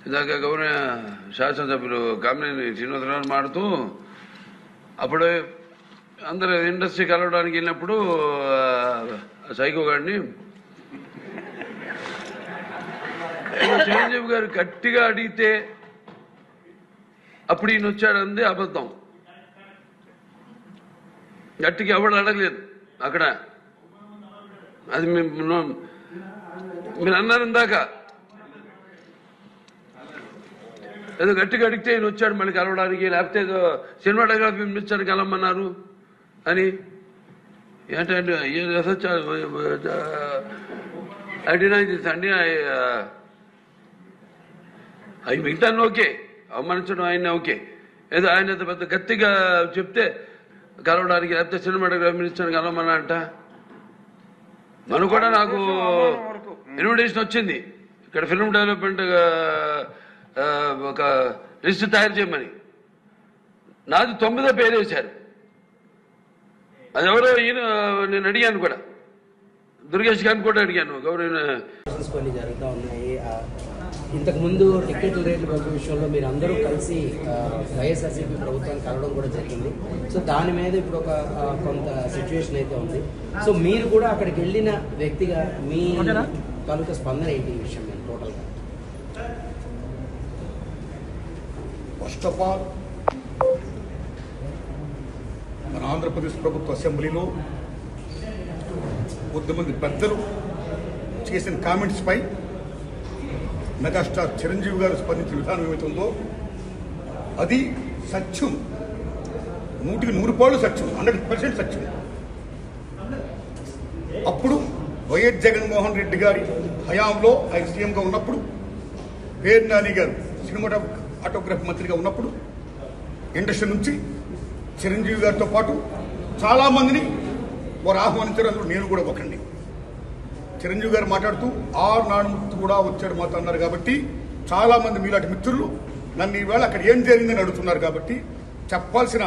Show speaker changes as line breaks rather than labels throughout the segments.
ఇందాక గౌరవ శాసనసభ్యులు కామినేని శ్రీనివాసరావు మాడుతూ అప్పుడు అందరూ ఇండస్ట్రీ కలవడానికి వెళ్ళినప్పుడు సైకో గారిని చిరంజీవి గారు గట్టిగా అడిగితే అప్పుడు ఈయన వచ్చాడంది అబద్ధం. గట్టిగా ఎవడు అడగలేదు అక్కడ. అది మీరు అన్నారు ఇందాక, ఏదో గట్టిగా అడిగితే ఈయన వచ్చాడు మళ్ళీ కలవడానికి, లేకపోతే ఏదో సినిమాటోగ్రఫీ మినిస్టర్ కలవమన్నారు అని. ఏంటంటే ఐ డినై దిస్ అండి. అవి మిగతాను ఓకే, అవమానించడం ఆయన ఓకే. ఏదో ఆయన పెద్ద గట్టిగా చెప్తే కలవడానికి, లేకపోతే సినిమాటోగ్రఫీ మినిస్టర్ కలవమన్నా అంట. మనం కూడా నాకు ఇన్విటేషన్ వచ్చింది ఇక్కడ ఫిల్మ్ డెవలప్మెంట్ ఒక లిస్ట్ తయారు చేయమని. నాది 9వ పేరు వేశారు. అది ఎవరో ఈయన నేను అడిగాను కూడా, దుర్గేష్ గారిని కూడా అడిగాను.
కొన్ని జరుగుతూ ఉన్నాయి. ఇంతకు ముందు టికెట్ల రేట్ల విషయంలో మీరు అందరూ కలిసి వైఎస్ఆర్సీపీ ప్రభుత్వాన్ని కలవడం కూడా జరిగింది. సో దాని మీద ఇప్పుడు ఒక కొంత సిచ్యువేషన్ అయితే ఉంది. సో మీరు కూడా అక్కడికి వెళ్ళిన వ్యక్తిగా మీ తాలూకా స్పందన ఏంటి ఈ విషయం మీద టోటల్గా?
ఫస్ట్ ఆఫ్ ఆల్ మన ఆంధ్రప్రదేశ్ ప్రభుత్వ అసెంబ్లీలో కొద్దిమంది పెద్దలు చేసిన కామెంట్స్ పై మెగాస్టార్ చిరంజీవి గారు స్పందించిన విధానం ఏమవుతుందో అది సత్యం, 100కి 100 సత్యం, 100% సత్యం. అప్పుడు వైఎస్ జగన్మోహన్ రెడ్డి గారి హయాంలో ఆయన సీఎంగా ఉన్నప్పుడు, పేరు నాని గారు సినిమాటోగ్రఫీ మంత్రిగా ఉన్నప్పుడు ఇండస్ట్రీ నుంచి చిరంజీవి గారితో పాటు చాలామందిని వారు ఆహ్వానించారు. అందులో నేను కూడా ఒకండి. చిరంజీవి గారు మాట్లాడుతూ నానుమూర్తి కూడా వచ్చాడు మాతో అన్నారు. కాబట్టి చాలామంది మీలాంటి మిత్రులు నన్ను ఈవేళ అక్కడ ఏం జరిగిందని అడుగుతున్నారు. కాబట్టి చెప్పాల్సిన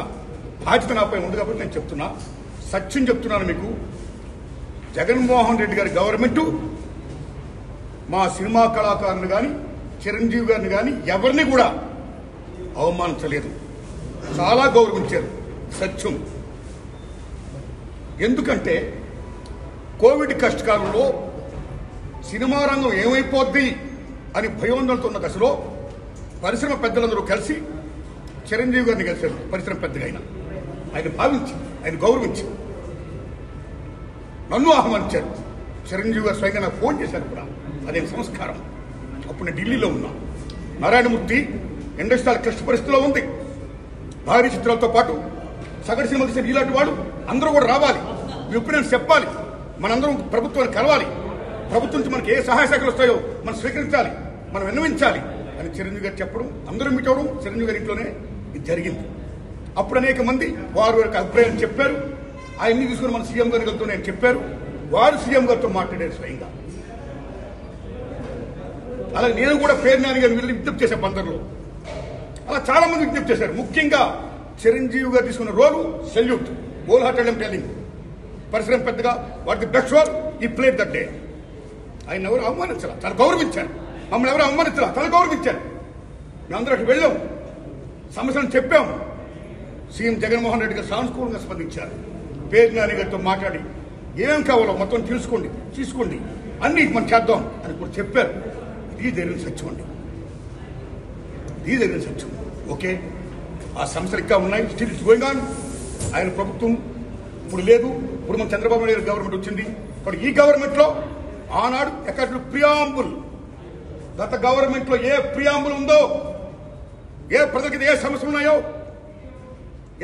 బాధ్యత నాపై ఉంది. కాబట్టి నేను చెప్తున్నా, సత్యం చెప్తున్నాను మీకు. జగన్మోహన్ రెడ్డి గారి గవర్నమెంటు మా సినిమా కళాకారులు కానీ చిరంజీవి గారిని కానీ ఎవరిని కూడా అవమానించలేదు, చాలా గౌరవించారు. సత్యం. ఎందుకంటే కోవిడ్ కష్టకాలంలో సినిమా రంగం ఏమైపోద్ది అని భయోందనతో ఉన్న దశలో పరిశ్రమ పెద్దలందరూ కలిసి చిరంజీవి గారిని కలిశారు. పరిశ్రమ పెద్దగా ఆయన భావించి, ఆయన గౌరవించి నన్ను ఆహ్వానించారు. చిరంజీవి గారు స్వయంగా నాకు ఫోన్ చేశారు కూడా. అదే సంస్కారం. అప్పుడు నేను ఢిల్లీలో ఉన్నా. నారాయణమూర్తి ఇండస్ట్రీ క్లిష్ట పరిస్థితిలో ఉంది. భారీ చిత్రాలతో పాటు సగటు సినిమా తీసిన ఇలాంటి వాడు అందరూ కూడా రావాలి, మీ ఒపీనియన్స్ చెప్పాలి, మనందరం ప్రభుత్వాన్ని కలవాలి, ప్రభుత్వం నుంచి మనకి ఏ సహాయ శాఖలు వస్తాయో మనం స్వీకరించాలి, మనం విన్నవించాలి అని చిరంజీవి గారు చెప్పడం, అందరూ మీట్ అవడం చిరంజీవి గారి ఇంట్లోనే ఇది జరిగింది. అప్పుడు అనేక మంది వారి యొక్క అభిప్రాయాలు చెప్పారు. ఆయన్ని తీసుకుని మన సీఎం గారి గారితో నేను చెప్పారు. వారు సీఎం గారితో మాట్లాడారు స్వయంగా. అలాగే నేను కూడా పేరు నాని గారిని వీళ్ళని విజ్ఞప్తి చేశాను బందర్లో. అలా చాలా మంది విజ్ఞప్తి చేశారు. ముఖ్యంగా చిరంజీవి గారు తీసుకున్న రోలు salute, whole hearted I'm telling. పరిశ్రమ పెద్దగా వాట్ ది బెస్ట్ రోల్ ఈ ప్లేడ్ దట్ డే. ఆయన ఎవరు అవమానించాల, చాలా గౌరవించారు. మమ్మల్ని ఎవరు అవమానించాల, చాలా గౌరవించారు. మేమందరూ అక్కడ వెళ్ళాం, సమస్యలను చెప్పాము. సీఎం జగన్మోహన్ రెడ్డి గారు సానుకూలంగా స్పందించారు. పేరు నాని గారితో మాట్లాడి ఏం కావాలో మొత్తం తీసుకోండి అన్ని మనం చేద్దాం అని కూడా చెప్పారు. ఇది జరిగిన సత్యం అండి, ఇది జరిగిన సత్యం. ఓకే, ఆ సమస్యలు ఇంకా ఉన్నాయి. Still it's going on. ఆయన ప్రభుత్వం ఇప్పుడు లేదు. ఇప్పుడు మన చంద్రబాబు నాయుడు గవర్నమెంట్ వచ్చింది. కాబట్టి ఈ గవర్నమెంట్లో ఆనాడు ఎక్కడ ప్రియాంబుల్, గత గవర్నమెంట్లో ఏ ప్రియాంబుల్ ఉందో, ఏ ప్రజలకి ఏ సమస్యలు ఉన్నాయో,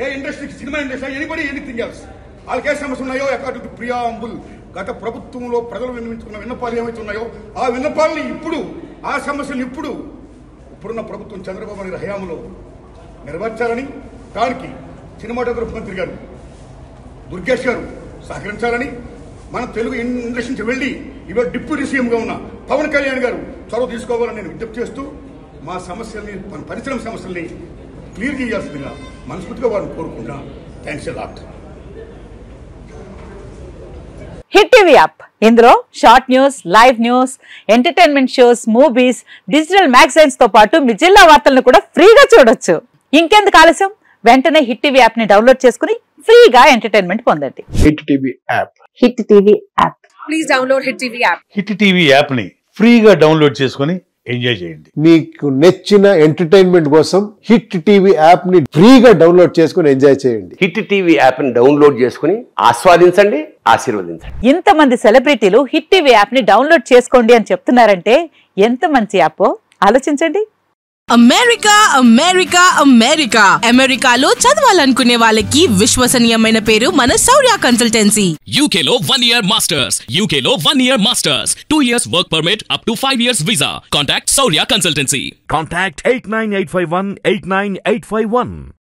ఏ ఇండస్ట్రీకి, cinema industry, anybody anything else, వాళ్ళకి ఏ సమస్యలు ఉన్నాయో అకార్డింగ్ టు ప్రియాంబుల్ గత ప్రభుత్వంలో ప్రజలు విన్నవించుకున్న విన్నపాలు ఏమైతే ఉన్నాయో ఆ విన్నపాలని ఇప్పుడు, ఆ సమస్యలు ఇప్పుడున్న ప్రభుత్వం చంద్రబాబు నాయుడు హయాంలో నెరవేర్చాలని, దానికి సినిమాటోగ్రఫీ మంత్రి గారు దుర్గేష్ గారు సహకరించాలని, మన తెలుగు ఇండస్ట్రీ నుంచి వెళ్ళి ఇవాళ డిప్యూటీ సీఎంగా ఉన్న పవన్ కళ్యాణ్ గారు చొరవ తీసుకోవాలని నేను విజ్ఞప్తి చేస్తూ మా సమస్యల్ని, మన పరిశ్రమ సమస్యల్ని క్లియర్ చేయాల్సిందిగా మనస్ఫూర్తిగా వారిని కోరుకుంటున్నా. Thanks a lot.
Hit TV app ఇందులో short news, live news, entertainment shows, movies, digital magazines తో పాటు మీ జిల్లా వార్తలను కూడా ఫ్రీగా చూడొచ్చు. ఇంకెందుకు ఆలస్యం, వెంటనే హిట్ టీవీ యాప్ ని డౌన్లోడ్ చేసుకుని ఫ్రీగా ఎంటర్టైన్మెంట్ పొందండి.
Hit TV app.
Hit TV app.
Please download hit TV app.
Hit TV app ని ఫ్రీగా డౌన్లోడ్ చేసుకుని ఎంజాయ్ చేయండి.
మీకు నచ్చిన ఎంటర్టైన్మెంట్ కోసం హిట్ టీవీ యాప్ ని ఫ్రీగా డౌన్లోడ్ చేసుకుని ఎంజాయ్ చేయండి.
హిట్ టీవీ యాప్ ని డౌన్లోడ్ చేసుకుని ఆస్వాదించండి, ఆశీర్వదించండి.
ఇంతమంది సెలబ్రిటీలు హిట్ టీవీ యాప్ ని డౌన్లోడ్ చేసుకోండి అని చెప్తున్నారంటే ఎంత మంచి యాప్ ఆలోచించండి.
అమెరికా అమెరికా అమెరికా అమెరికాలో చదవాలనుకునే వాళ్ళకి విశ్వసనీయమైన పేరు మన శౌర్య కన్సల్టెన్సీ.
UK లో 1 year masters, UK లో 1 year masters, 2 years work permit up to 5 years visa. Contact Saurya Consultancy.
Contact 89851 89851.